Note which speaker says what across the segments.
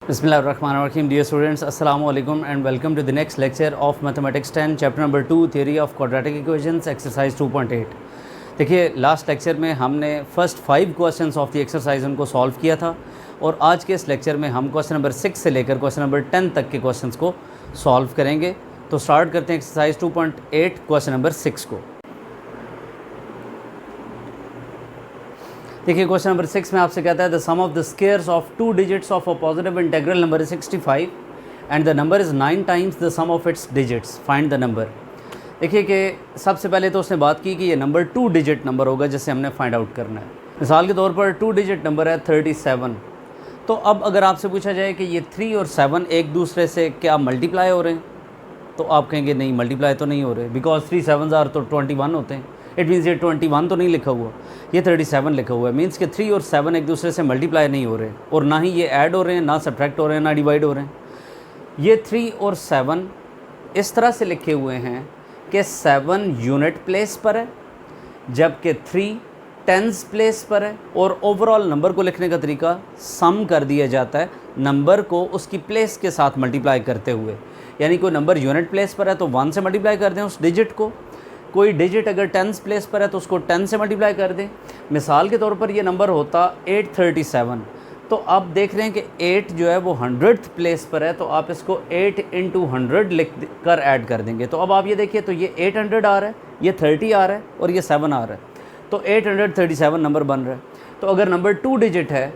Speaker 1: Bismillahirrahmanirrahim. Dear students, Assalamu alaikum and welcome to the next lecture of Mathematics 10, chapter number 2, Theory of Quadratic Equations, exercise 2.8. देखिए last lecture में हमने first 5 questions of the exercise उनको solve किया था और आज के इस लेक्चर में हम क्वेश्चन नंबर 6 से लेकर क्वेश्चन नंबर 10 तक के क्वेश्चंस को सॉल्व करेंगे। तो स्टार्ट करते हैं एक्सरसाइज 2.8 क्वेश्चन नंबर 6 को। देखिए क्वेश्चन नंबर 6 में आपसे कहता है the sum of the squares of 2 digits of a positive integral number is 65 and the number is 9 times the sum of its digits, find the number. देखिए कि सबसे पहले तो उसने बात की कि ये नंबर 2 डिजिट नंबर होगा जिसे हमने फाइंड आउट करना है। मिसाल के तौर पर 2 डिजिट नंबर है 37। तो अब अगर आपसे पूछा जाए कि ये 3 और 7 एक दूसरे से क्या मल्टीप्लाई हो रहे हैं, तो आप कहेंगे नहीं, मल्टीप्लाई तो नहीं हो रहे, बिकॉज 3 7s आर तो 21 होते हैं। इट मीन्स ये 21 तो नहीं लिखा हुआ, ये 37 लिखा हुआ है। मीन्स कि 3 और 7 एक दूसरे से मल्टीप्लाई नहीं हो रहे और ना ही ये ऐड हो रहे हैं, ना सब्ट्रैक्ट हो रहे हैं, ना डिवाइड हो रहे हैं। ये 3 और 7 इस तरह से लिखे हुए हैं कि 7 यूनिट प्लेस पर है जबकि 3 टेंस प्लेस पर है, और ओवरऑल नंबर को लिखने का तरीका सम कर दिया जाता है नंबर को उसकी प्लेस के साथ मल्टीप्लाई करते हुए। यानी कोई नंबर यूनिट प्लेस पर है तो 1 से मल्टीप्लाई कर दें उस डिजिट को, कोई डिजिट अगर टेंस प्लेस पर है तो उसको 10 से मल्टीप्लाई कर दें। मिसाल के तौर पर ये नंबर होता 837। तो आप देख रहे हैं कि 8 जो है वो 100th प्लेस पर है, तो आप इसको 8 × 100 लिख कर ऐड कर देंगे। तो अब आप ये देखिए, तो ये 800 आ रहा है, ये 30 आ रहा है और ये 7 आ रहा है, तो 837 नंबर बन रहा है। तो अगर नंबर 2 डिजिट है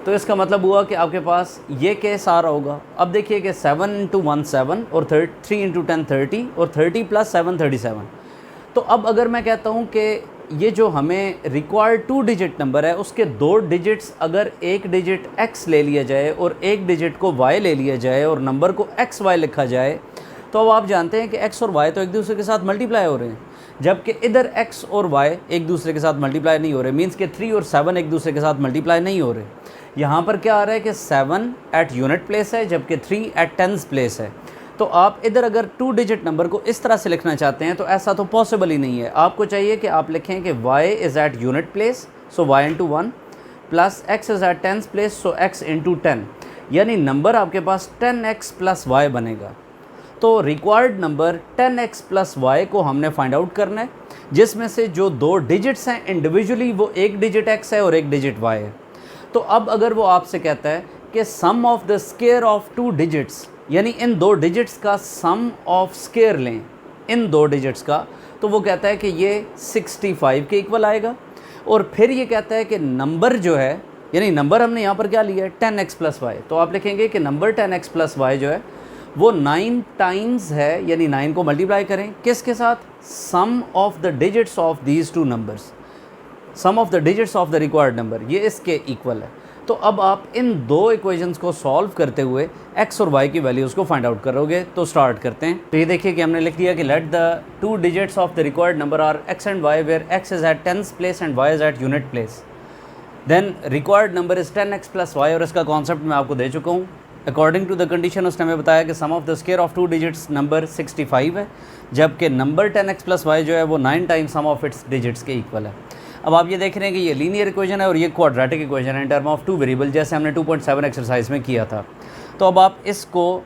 Speaker 1: तो इसका मतलब हुआ कि आपके पास ये केस आ रहा होगा। अब देखिए कि 7 × 1 7 और 3 × 10 30 और 30 + 7 37। तो अब अगर मैं कहता हूँ कि ये जो हमें रिक्वायर्ड 2 डिजिट नंबर है उसके 2 डिजिट्स अगर एक डिजिट x ले लिया जाए और एक डिजिट को y ले लिया जाए और नंबर को x y लिखा जाए, तो अब आप जानते हैं कि x और y तो एक दूसरे के साथ मल्टीप्लाई हो रहे हैं, जबकि इधर x और y एक दूसरे के साथ मल्टीप्लाई नहीं हो रहे। मीन्स कि 3 और 7 एक दूसरे के साथ मल्टीप्लाई नहीं हो रहे। यहाँ पर क्या आ रहा है कि 7 एट यूनिट प्लेस है जबकि 3 एट टेंस प्लेस है। तो आप इधर अगर 2 डिजिट नंबर को इस तरह से लिखना चाहते हैं तो ऐसा तो पॉसिबल ही नहीं है। आपको चाहिए कि आप लिखें कि y is at unit place, so y × 1 plus x is at tens place, so x × 10, यानी नंबर आपके पास 10x + y बनेगा। तो रिक्वायर्ड नंबर 10x + y को हमने फाइंड आउट करना है, जिसमें से जो 2 डिजिट्स हैं इंडिविजुअली वो एक डिजिट x है और एक डिजिट y है। तो अब अगर वो आपसे कहता है कि sum of the square of 2 digits, यानी इन 2 डिजिट्स का सम ऑफ स्क्वायर लें, इन 2 डिजिट्स का, तो वो कहता है कि ये 65 के इक्वल आएगा। और फिर ये कहता है कि नंबर जो है, यानी नंबर हमने यहाँ पर क्या लिया है 10x + y, तो आप लिखेंगे कि नंबर 10x + y जो है वो 9 टाइम्स है, यानी 9 को मल्टीप्लाई करें किसके साथ, sum of the digits of these 2 numbers, sum of the digits of the required number, ये इसके इक्वल है। तो अब आप इन 2 इक्वेशंस को सॉल्व करते हुए x और y की वैल्यूज़ को फाइंड आउट करोगे। तो स्टार्ट करते हैं। तो ये देखिए कि हमने लिख दिया कि let the 2 digits of the required number are x and y, where x is at tens place and y is at unit place. Then required number is 10x + y, और इसका कॉन्सेप्ट मैं आपको दे चुका हूँ। अकॉर्डिंग टू द कंडीशन उसने हमें बताया कि sum of the square of 2 digits number 65 है, जबकि नंबर 10x + y जो है वो 9 times sum of its digits के इक्वल है। अब आप ये देख रहे हैं कि ये लीनियर इक्वेशन है और ये क्वाड्रेटिक इक्वेशन है इन टर्म ऑफ 2 वेरिएबल, जैसे हमने 2.7 एक्सरसाइज में किया था। तो अब आप इसको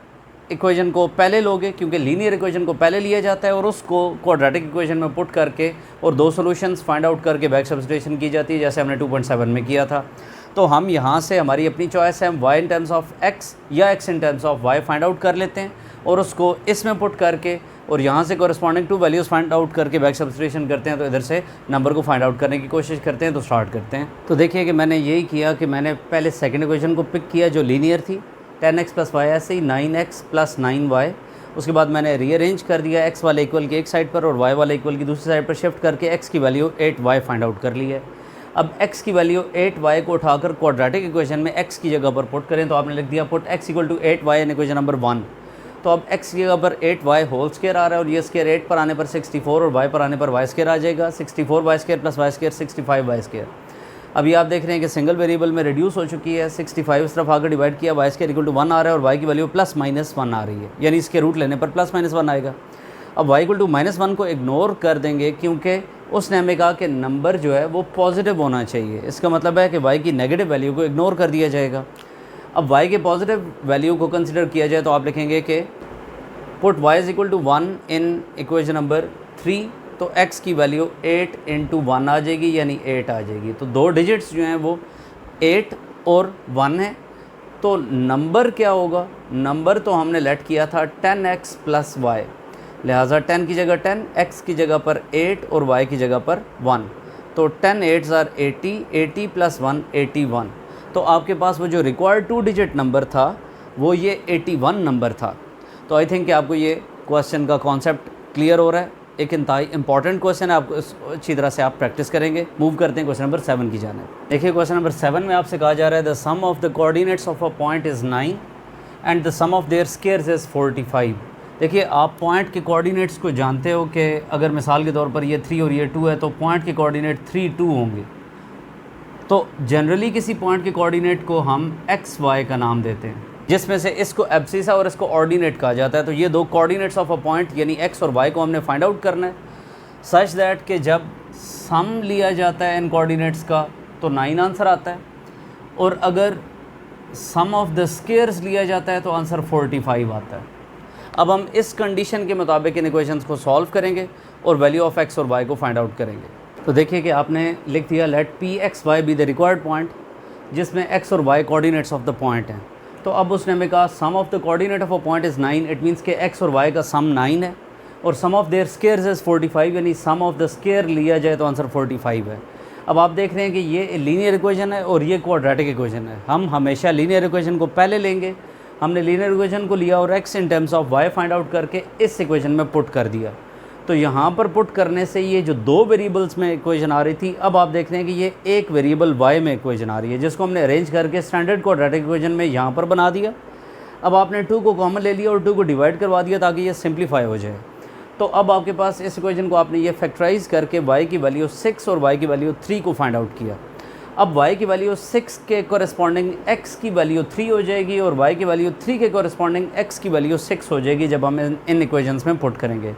Speaker 1: इक्वेशन को पहले लोगे, क्योंकि लीनियर इक्वेशन को पहले लिया जाता है और उसको क्वाड्रेटिक इक्वेशन में पुट करके और 2 सॉल्यूशंस फाइंड आउट करके बैक सब्स्टिट्यूशन की जाती है, जैसे हमने 2.7 में किया था। तो हम यहाँ से हमारी अपनी चॉइस है, हम y in terms of x या x in terms of y find out कर लेते हैं और उसको इसमें पुट करके और यहाँ से corresponding two values find out करके बैक सब्स्टिट्यूशन करते हैं। तो इधर से नंबर को फाइंड आउट करने की कोशिश करते हैं। तो स्टार्ट करते हैं। तो देखिए कि मैंने यही किया कि मैंने पहले सेकंड इक्वेशन को पिक किया जो लीनियर थी, 10x + y, ऐसे ही 9x + 9y। उसके बाद मैंने रीअरेंज कर दिया x वाले इक्वल की एक साइड पर और y वाले इक्वल की दूसरी साइड पर शिफ्ट करके x की वैल्यू 8y फाइंड आउट कर ली है। अब x की वैल्यू 8y को उठाकर क्वाड्रेटिक इक्वेशन में x की जगह पर पुट करें, तो आपने लिख दिया पुट x = 8y इन इक्वेशन नंबर 1। तो अब x की जगह पर 8y होल स्क्वायर आ रहा है और ये स्क्वायर 8 पर आने पर 64 और y पर आने पर y स्क्वायर आ जाएगा, 64y² + y स्क्वायर 65y²। अभी आप देख रहे हैं कि सिंगल वेरिएबल में रिड्यूस हो चुकी है, 65 इस तरफ आकर डिवाइड किया, y² = 1 आ रहा है और y की वैल्यू +-1 आ रही है, यानी इसके रूट लेने पर +-1 आएगा। अब y = -1 को इग्नोर कर देंगे, क्योंकि उसने हमें कहा कि नंबर जो है वो पॉजिटिव होना चाहिए। इसका मतलब है कि y की नेगेटिव वैल्यू को इग्नोर कर दिया जाएगा। अब y के पॉजिटिव वैल्यू को कंसिडर किया जाए तो आप लिखेंगे कि put y is equal to 1 in equation number 3, तो x की वैल्यू 8 इंटू 1 आ जाएगी, यानी 8 आ जाएगी। तो दो डिजिट्स जो हैं वो 8 और 1 है। तो नंबर क्या होगा? नंबर तो हमने लेट किया था 10x प्लस वाई, लिहाजा 10 की जगह 10, x की जगह पर 8 और y की जगह पर 1। तो 10 8s आर 80, 80 प्लस 1 81। तो आपके पास वो जो रिक्वायर्ड 2 डिजिट नंबर था वो ये 81 नंबर था। तो आई थिंक कि आपको ये क्वेश्चन का कॉन्सेप्ट क्लियर हो रहा है। एक इंतहाई इंपॉर्टेंट क्वेश्चन है, आपको अच्छी तरह से आप प्रैक्टिस करेंगे। मूव करते हैं क्वेश्चन नंबर 7 की जानिब। देखिए क्वेश्चन नंबर 7 में आपसे कहा जा रहा है the sum of the coordinates of a point is 9 and the sum of their squares is 45। देखिए आप पॉइंट के कोऑर्डिनेट्स को जानते हो कि अगर मिसाल के तौर पर ये 3 और ये 2 है तो पॉइंट के कोऑर्डिनेट 3 2 होंगे। तो जनरली किसी पॉइंट के कोऑर्डिनेट को हम एक्स वाई का नाम देते हैं, जिसमें से इसको एब्सिसा और इसको ऑर्डिनेट कहा जाता है। तो ये दो कोऑर्डिनेट्स ऑफ अ पॉइंट यानी एक्स और वाई को हमने फाइंड आउट करना है सच दैट कि जब सम लिया जाता है इन कोऑर्डिनेट्स का तो 9 आंसर आता है, और अगर सम ऑफ द स्क्वायर्स लिया जाता है तो आंसर 45 आता है। अब हम इस कंडीशन के मुताबिक इन इक्वेशंस को सॉल्व करेंगे और वैल्यू ऑफ एक्स और वाई को फाइंड आउट करेंगे। तो देखिए कि आपने लिख दिया let P X Y be the required point, जिसमें एक्स और Y coordinates of the point हैं। तो अब उसने हमें कहा sum of the coordinate of a point is 9, it means कि एक्स और वाई का सम 9 है, और sum of their squares is 45, यानी सम ऑफ द स्क्वायर लिया जाए तो आंसर 45 है। अब आप देख रहे हैं कि ये लीनियर इक्वेशन है और ये क्वाड्रेटिक इक्वेशन है। हम हमेशा लीनियर इक्वेशन को पहले लेंगे। हमने लीनियर इक्वेशन को लिया और x in terms of y find out करके इस इक्वेशन में पुट कर दिया। तो यहाँ पर पुट करने से ये जो दो वेरिएबल्स में इक्वेशन आ रही थी, अब आप देख रहे हैं कि ये एक वेरिएबल y में इक्वेशन आ रही है, जिसको हमने अरेंज करके स्टैंडर्ड क्वाड्रेटिक इक्वेशन में यहाँ पर बना दिया। अब आपने 2 को कॉमन ले लिया और 2 को डिवाइड करवा दिया ताकि ये सिंप्लीफाई हो जाए। तो अब आपके पास इस इक्वेशन को आपने ये फैक्टराइज करके y की वैल्यू 6 और y की वैल्यू 3 को फाइंड आउट किया। अब y की वैल्यू 6 के कॉरेस्पॉन्डिंग x की वैल्यू 3 हो जाएगी और y की वैल्यू 3 के कॉरेस्पॉन्डिंग x की वैल्यू 6 हो जाएगी जब हम इन इक्वेशंस में पुट करेंगे।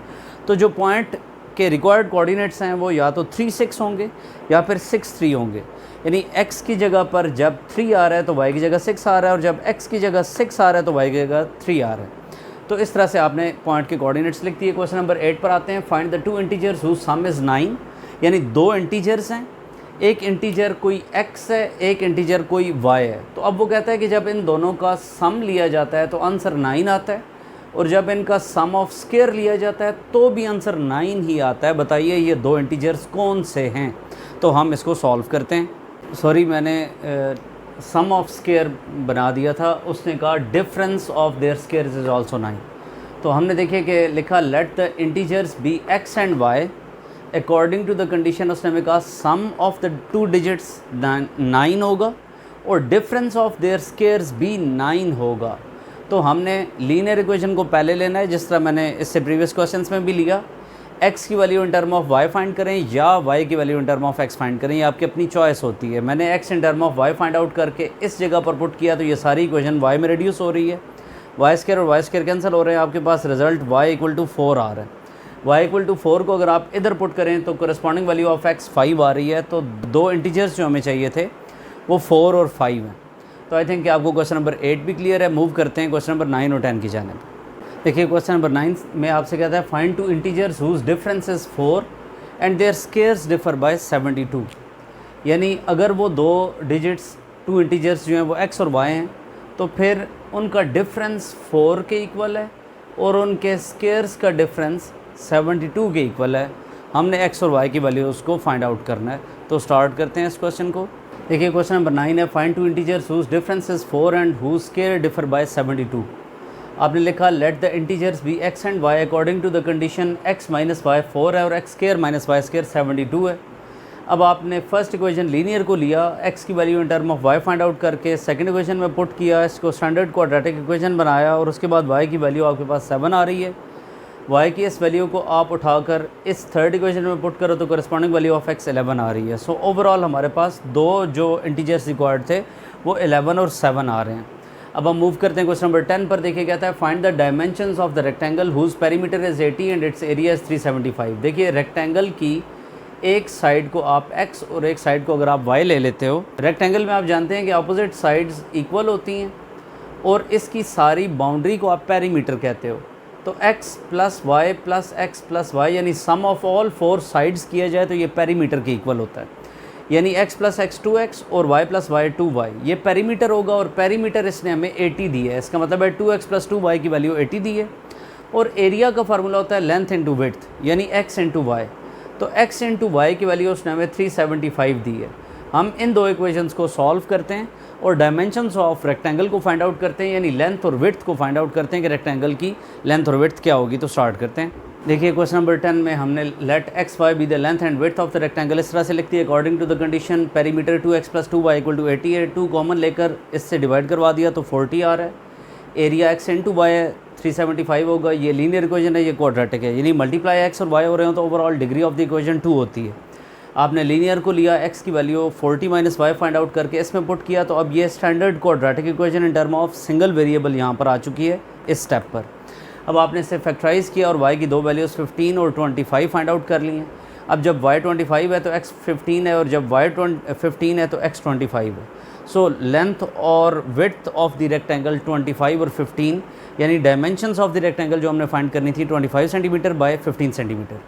Speaker 1: तो जो पॉइंट के रिक्वायर्ड कोऑर्डिनेट्स हैं वो या तो 3 6 होंगे या फिर 6 3 होंगे, यानी x की जगह पर जब 3 आ रहा है तो y की जगह 6 आ रहा है, और जब x की जगह 6 आ रहा है तो y की जगह 3 आ रहा है। तो इस तरह से आपने पॉइंट के कोऑर्डिनेट्स लिख दिए। क्वेश्चन नंबर 8 पर आते हैं। Find the 2 integers whose sum is 9, यानी दो इंटीजर्स हैं, एक इंटीजर कोई x है, एक इंटीजर कोई y है। तो अब वो कहता है कि जब इन दोनों का सम लिया जाता है तो आंसर 9 आता है, और जब इनका सम ऑफ स्क्वायर लिया जाता है तो भी आंसर 9 ही आता है। बताइए ये दो इंटीजर्स कौन से हैं? तो हम इसको सॉल्व करते हैं। सॉरी, मैंने सम ऑफ स्क्वायर बना दिया था, उसने कहा difference of their squares is also 9। तो हमने देखिए कि लिखा let the integers be x and y according to the condition. उसने हमें कहा सम ऑफ द 2 डिजिट्स 9 होगा और डिफरेंस ऑफ देयर स्क्वायर्स भी 9 होगा। तो हमने लीनियर इक्वेशन को पहले लेना है, जिस तरह मैंने इससे प्रीवियस क्वेश्चंस में भी लिया। x की value in term of y find करें या y की value in term of x find करें, ये आपकी अपनी चॉइस होती है। मैंने x in term of y find out करके इस जगह पर पुट किया, तो ये सारी इक्वेशन y में रिड्यूस हो रही है, वाई स्क्वायर और वाई स्क्वायर कैंसिल हो रहे हैं। आपके पास रिजल्ट y इक्वल टू 4 आ रहा है। y इक्वल टू 4 को अगर आप इधर पुट करें तो कोरस्पॉन्डिंग वैल्यू ऑफ x 5 आ रही है। तो दो इंटीजर्स जो हमें चाहिए थे वो 4 और 5 हैं। तो आई थिंक कि आपको क्वेश्चन नंबर 8 भी क्लियर है। मूव करते हैं क्वेश्चन नंबर 9 और 10 की जानिब। देखिए क्वेश्चन नंबर 9 में आपसे कहता है find 2 integers whose difference is 4 and their squares differ by 72। यानी अगर वो दो डिजिट्स 2 इंटीजर्स जो हैं वो x और y हैं, तो फिर उनका डिफरेंस 4 के इक्वल है और उनके स्क्वायर्स का डिफरेंस 72 के इक्वल है। हमने x और y की वैल्यू उसको फाइंड आउट करना है। तो स्टार्ट करते हैं इस क्वेश्चन को। देखिए क्वेश्चन नंबर 9 है find 2 integers whose difference is 4 and whose square differ by 72। आपने लिखा let the integers be x and y according to the condition x minus y 4 है और x square minus y square 72 है। अब आपने first equation linear को लिया, x की value in term of y find out करके सेकंड इक्वेशन में पुट किया, इसको स्टैंडर्ड क्वाड्रेटिक इक्वेशन बनाया, और उसके बाद y की वैल्यू आपके पास 7 आ रही है। y की इस वैल्यू को आप उठाकर इस थर्ड इक्वेशन में पुट करो तो करस्पॉन्डिंग वैल्यू ऑफ x 11 आ रही है। सो ओवरऑल हमारे पास दो जो इंटीजर्स रिक्वायर्ड थे वो 11 और 7 आ रहे हैं। अब हम मूव करते हैं क्वेश्चन नंबर 10 पर। देखिए कहता है find the dimensions of the rectangle whose perimeter is 80 and its area is 375। देखिए रेक्टेंगल की एक साइड को आप x और एक साइड को अगर आप y ले लेते हो, रेक्टेंगल में आप जानते हैं कि अपोजिट साइड्स इक्वल होती हैं, और इसकी सारी बाउंड्री को आप पेरीमीटर कहते हो। तो x प्लस वाई यानी सम ऑफ ऑल 4 साइड्स किया जाए तो ये पेरीमीटर के इक्वल होता है, यानी x प्लस एक्स 2x और y प्लस वाई 2y, ये पेरीमीटर होगा। और पेरीमीटर इसने हमें 80 दी है, इसका मतलब है 2x प्लस 2y की वैल्यू 80 दी है। और एरिया का फार्मूला होता है लेंथ इंटू विड्थ, यानी x इंटू वाई। तो x इंटू वाई की वैल्यू उसने हमें 375 दी है। हम इन दो इक्वेशंस को सॉल्व करते हैं और डायमेंशंस ऑफ रेक्टेंगल को फाइंड आउट करते हैं, यानी लेंथ और विड्थ को फाइंड आउट करते हैं कि रेक्टेंगल की लेंथ और विड्थ क्या होगी। तो स्टार्ट करते हैं। देखिए क्वेश्चन नंबर 10 में हमने let x Y be the length and width of the rectangle इस तरह से लिखती है, according to the condition perimeter 2x plus 2y equal to 80 है। 2 कॉमन लेकर इससे डिवाइड करवा दिया तो 40 आ रहा है। एरिया x इंटू वाई है 375 होगा। ये लीनियर इक्वेशन है, ये क्वाड्रेटिक है, यानी मल्टीप्लाई x और y हो रहे हो तो overall degree of the equation 2 होती है। आपने लीनियर को लिया, x की value 40 minus y find out करके इसमें पुट किया, तो अब ये standard quadratic equation in term of single variable यहाँ पर आ चुकी है इस स्टेप पर। अब आपने इसे फैक्टराइज किया और y की दो वैल्यूज़ 15 और 25 फाइंड आउट कर ली हैं। अब जब y 25 है तो x 15 है और जब y 15 है तो x 25 है। सो लेंथ और विड्थ ऑफ द रेक्टेंगल 25 और 15, यानी डायमेंशंस ऑफ द रेक्टेंगल जो हमने फाइंड करनी थी 25 centimetre bye 15 centimetre.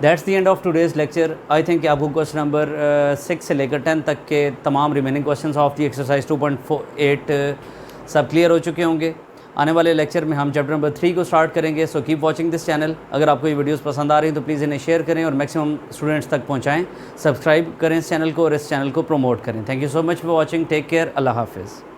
Speaker 1: That's the end of today's lecture. I think कि आपको क्वेश्चन नंबर 6 से लेकर 10 तक के तमाम remaining questions of the exercise 2.8 सब क्लियर हो चुके होंगे। आने वाले लेक्चर में हम चैप्टर नंबर 3 को स्टार्ट करेंगे। So keep watching this channel. अगर आपको ये वीडियोस पसंद आ रही हैं तो प्लीज़ इन्हें शेयर करें और मैक्सिमम स्टूडेंट्स तक पहुंचाएं। सब्सक्राइब करें इस चैनल को और इस चैनल को प्रमोट करें। Thank you so much for watching. Take care. अल्लाह हाफिज़।